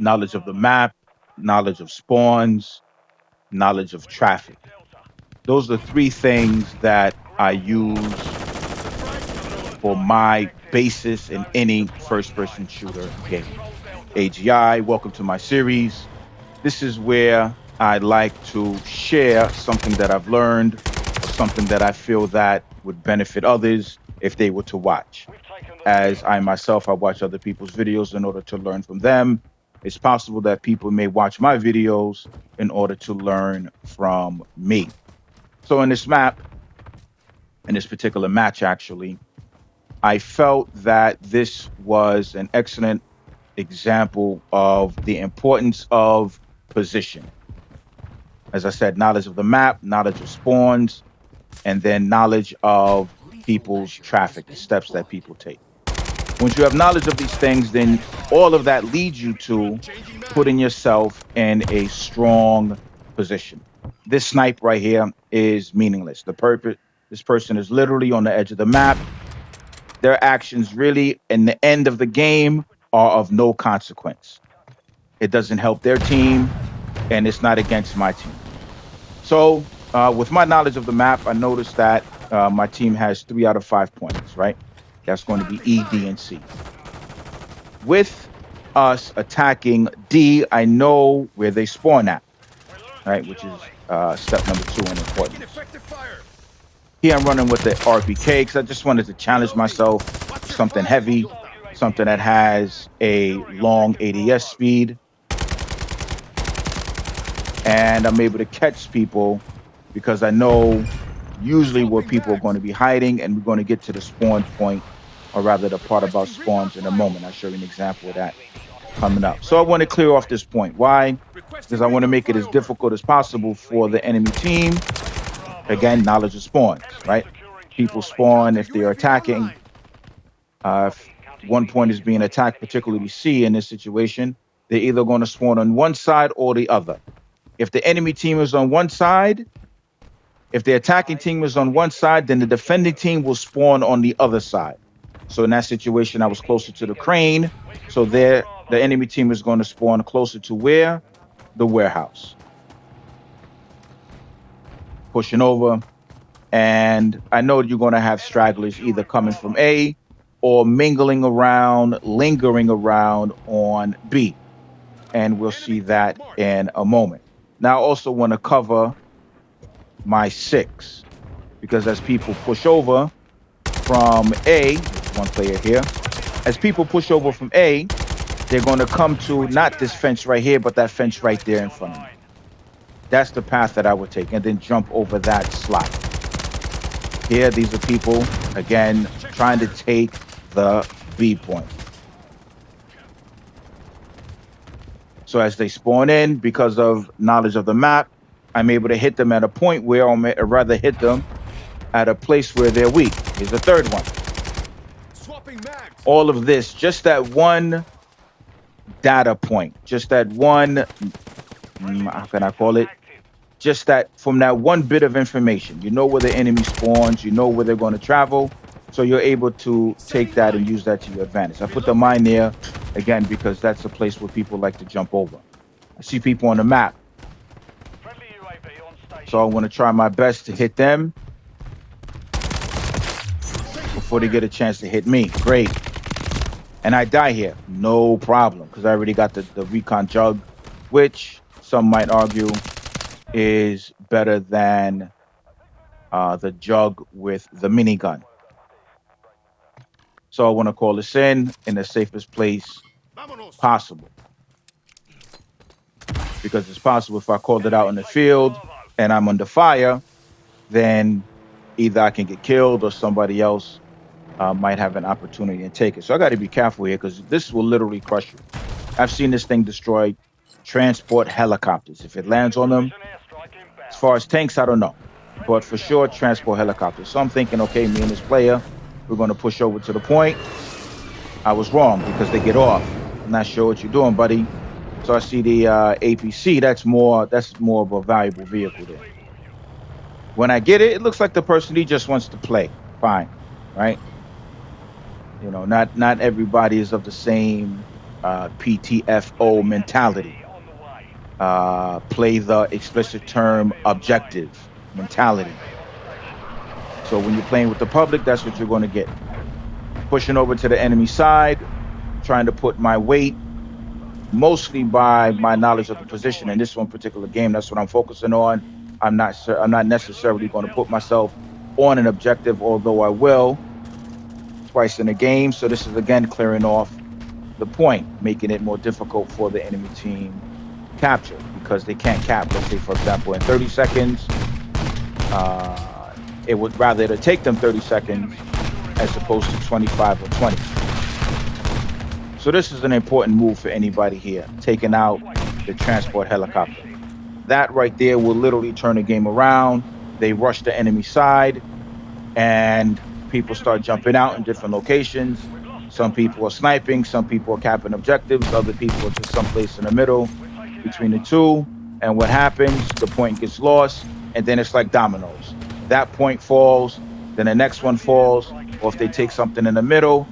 knowledge of the map, knowledge of spawns, knowledge of traffic. Those are three things that I use for my basis in any first person shooter game. AGI, welcome to my series. This is where I like to share something that I've learned or something that I feel that would benefit others if they were to watch. As I myself, I watch other people's videos in order to learn from them. It's possible that people may watch my videos in order to learn from me. So in this map, in this particular match, actually, I felt that this was an excellent example of the importance of position. As I said, knowledge of the map, knowledge of spawns, and then knowledge of people's traffic, the steps that people take. Once you have knowledge of these things, then all of that leads you to putting yourself in a strong position. This snipe right here is meaningless. This person is literally on the edge of the map. Their actions really, in the end of the game, are of no consequence. It doesn't help their team, and it's not against my team. So, with my knowledge of the map, I noticed that my team has 3 out of 5 points, right? That's going to be E, D, and C. With us attacking D, I know where they spawn at, right? Which is step number 2 in importance. Here I'm running with the RPK because I just wanted to challenge myself with something heavy, something that has a long ADS speed. And I'm able to catch people because I know usually where people are going to be hiding, and we're going to get to the spawn point, or rather the part about spawns in a moment. I'll show you an example of that coming up. So I want to clear off this point. Why? Because I want to make it as difficult as possible for the enemy team. Again, knowledge of spawns, right? People spawn if they're attacking. If one point is being attacked, particularly C in this situation, they're either going to spawn on one side or the other. If the enemy team is on one side, if the attacking team is on one side, then the defending team will spawn on the other side. So in that situation, I was closer to the crane. So there, the enemy team is going to spawn closer to where? The warehouse. Pushing over. And I know you're going to have stragglers either coming from A or mingling around, lingering around on B. And we'll see that in a moment. Now, I also want to cover my 6, because as people push over from A, there's one player here, as people push over from A, they're going to come to not this fence right here, but that fence right there in front of me. That's the path that I would take, and then jump over that slot. Here, these are people, again, trying to take the B point. So as they spawn in, because of knowledge of the map, I'm able to hit them at a point where I'd rather hit them at a place where they're weak. Here's the third one. All of this, just that one data point, just that one, how can I call it? Just that, from that one bit of information, you know where the enemy spawns, you know where they're going to travel. So you're able to take that and use that to your advantage. I put the mine there, again, because that's a place where people like to jump over. I see people on the map. So I want to try my best to hit them before they get a chance to hit me. Great. And I die here. No problem, because I already got the recon jug, which some might argue is better than the jug with the minigun. So I want to call this in the safest place possible. Because it's possible if I called it out in the field and I'm under fire, then either I can get killed or somebody else might have an opportunity to take it. So I got to be careful here, because this will literally crush you. I've seen this thing destroy transport helicopters. If it lands on them, as far as tanks, I don't know. But for sure, transport helicopters. So I'm thinking, okay, me and this player, we're going to push over to the point. I was wrong, because they get off. I'm not sure what you're doing, buddy. So I see the APC. That's more of a valuable vehicle there. When I get it, it looks like the person, he just wants to play. Fine, right? You know, not everybody is of the same PTFO mentality. Play the explicit term objective mentality. So when you're playing with the public, that's what you're going to get. Pushing over to the enemy side, trying to put my weight mostly by my knowledge of the position. In this one particular game, that's what I'm focusing on. I'm not necessarily going to put myself on an objective, although I will twice in a game. So this is again clearing off the point, making it more difficult for the enemy team capture because they can't cap. Let's say, for example, in 30 seconds, it would rather to take them 30 seconds as opposed to 25 or 20. So this is an important move for anybody here, taking out the transport helicopter. That right there will literally turn the game around. They rush the enemy side and people start jumping out in different locations. Some people are sniping, some people are capping objectives, other people are just someplace in the middle between the two. And what happens, the point gets lost, and then it's like dominoes. That point falls, then the next one falls, or if they take something in the middle,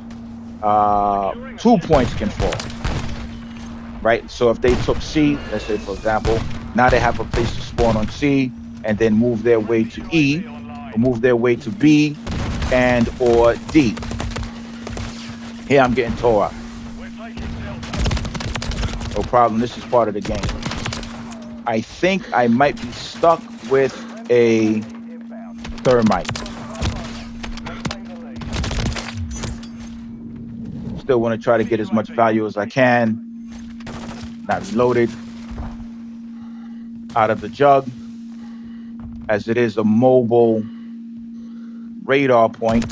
2 points can fall, right? So if they took C, let's say, for example, now they have a place to spawn on C and then move their way to E, or move their way to B and or D. Here I'm getting tore up. No problem, this is part of the game. I think I might be stuck with a thermite. Still want to try to get as much value as I can. Not reloaded. Out of the jug. As it is a mobile radar point.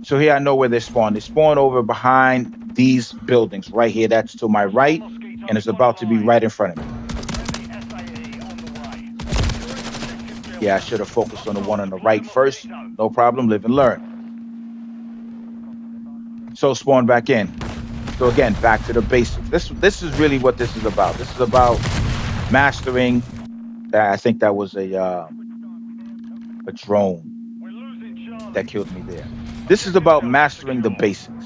So here I know where they spawn. They spawn over behind these buildings right here. That's to my right, and it's about to be right in front of me. Yeah, I should have focused on the one on the right first. No problem, live and learn. So spawn back in. So again, back to the basics. This is really what this is about. This is about mastering. I think that was a drone that killed me there. This is about mastering the basics.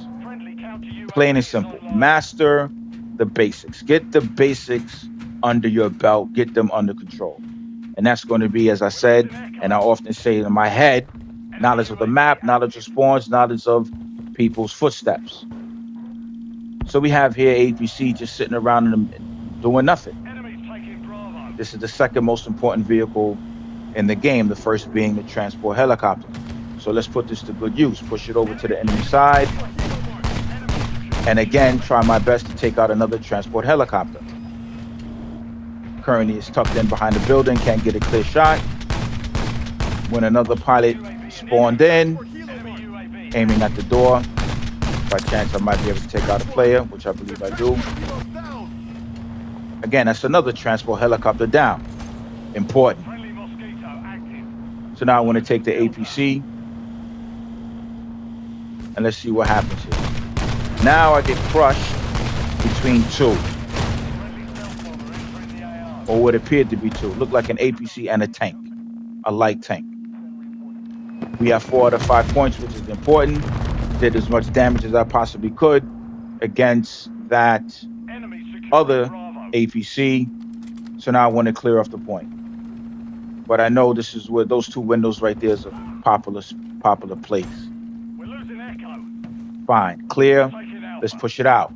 Plain and simple. Master the basics. Get the basics under your belt. Get them under control. And that's going to be, as I said, and I often say in my head, knowledge of the map, knowledge of spawns, knowledge of people's footsteps. So we have here APC just sitting around and doing nothing. This is the second most important vehicle in the game, the first being the transport helicopter. So let's put this to good use. Push it over to the enemy side. And again, try my best to take out another transport helicopter. Currently it's tucked in behind the building, can't get a clear shot. When another pilot spawned in, aiming at the door. By chance I might be able to take out a player, which I believe I do. Again, that's another transport helicopter down. Important. So now I want to take the APC. And let's see what happens here. Now I get crushed between two. Or what appeared to be two. Looked like an APC and a tank. A light tank. We have 4 out of 5 points, which is important. Did as much damage as I possibly could against that other APC. So now I want to clear off the point. But I know this is where those 2 windows right there is a popular place. Fine, clear. Let's push it out.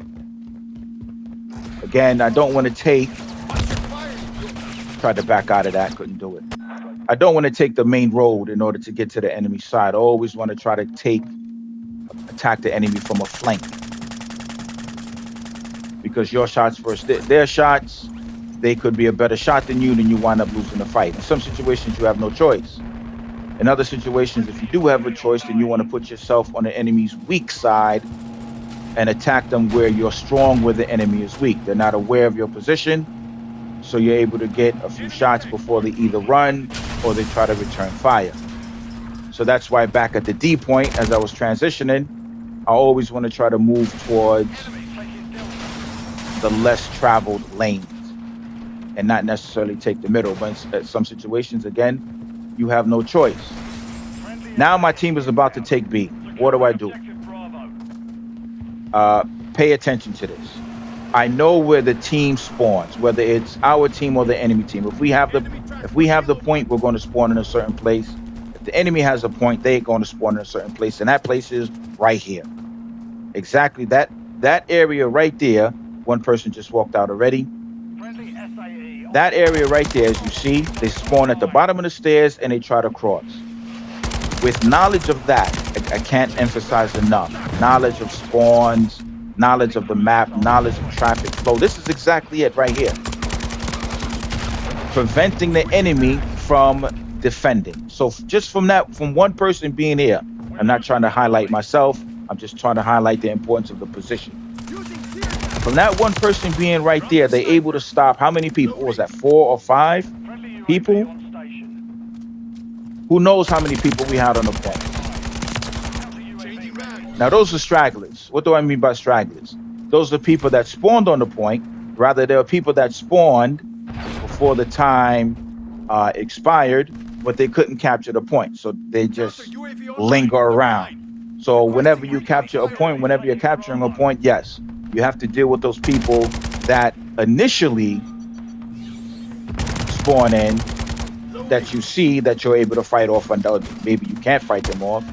Again, I don't want to take. Tried to back out of that, couldn't do it. I don't want to take the main road in order to get to the enemy side. I always want to try to attack the enemy from a flank. Because your shots first, their shots, they could be a better shot than you, then you wind up losing the fight. In some situations, you have no choice. In other situations, if you do have a choice, then you want to put yourself on the enemy's weak side and attack them where you're strong, where the enemy is weak. They're not aware of your position, so you're able to get a few shots before they either run or they try to return fire. So that's why back at the D point, as I was transitioning, I always want to try to move towards the less traveled lanes and not necessarily take the middle. But in some situations, again, you have no choice. Now my team is about to take B. What do I do? Pay attention to this. I know where the team spawns, whether it's our team or the enemy team. If we have the point, we're going to spawn in a certain place. If the enemy has a point, they're going to spawn in a certain place, and that place is right here. Exactly that area right there. One person just walked out already. That area right there, as you see, they spawn at the bottom of the stairs and they try to cross. With knowledge of that, I can't emphasize enough. Knowledge of spawns, knowledge of the map, knowledge of traffic flow. This is exactly it right here. Preventing the enemy from defending. So just from one person being here, I'm not trying to highlight myself. I'm just trying to highlight the importance of the position. From that one person being right there, they're able to stop how many people? What was that, 4 or 5 people? Who knows how many people we had on the point? Now, those are stragglers. What do I mean by stragglers? Those are people that spawned on the point. Rather, there are people that spawned before the time expired, but they couldn't capture the point. So they just linger around. So whenever you capture a point, whenever you're capturing a point, yes, you have to deal with those people that initially spawn in, that you see that you're able to fight off, and maybe you can't fight them off.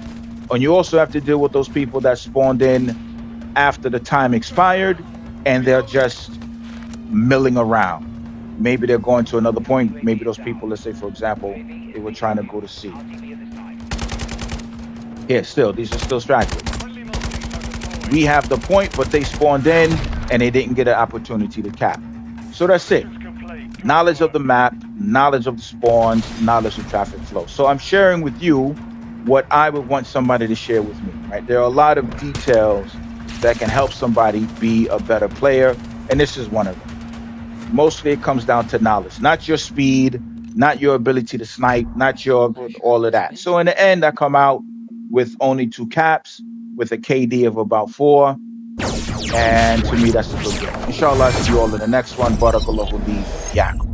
And you also have to deal with those people that spawned in after the time expired and they're just milling around. Maybe they're going to another point. Maybe those people, let's say, for example, they were trying to go to C. Here, still, these are still stragglers. We have the point, but they spawned in and they didn't get an opportunity to cap. So that's it. Knowledge of the map, knowledge of the spawns, knowledge of traffic flow. So I'm sharing with you what I would want somebody to share with me, right? There are a lot of details that can help somebody be a better player, and this is one of them. Mostly it comes down to knowledge, not your speed, not your ability to snipe, not your all of that. So in the end, I come out with only 2 caps, with a KD of about 4. And to me, that's a good game. Inshallah, see you all in the next one. Barakallahu li yakum.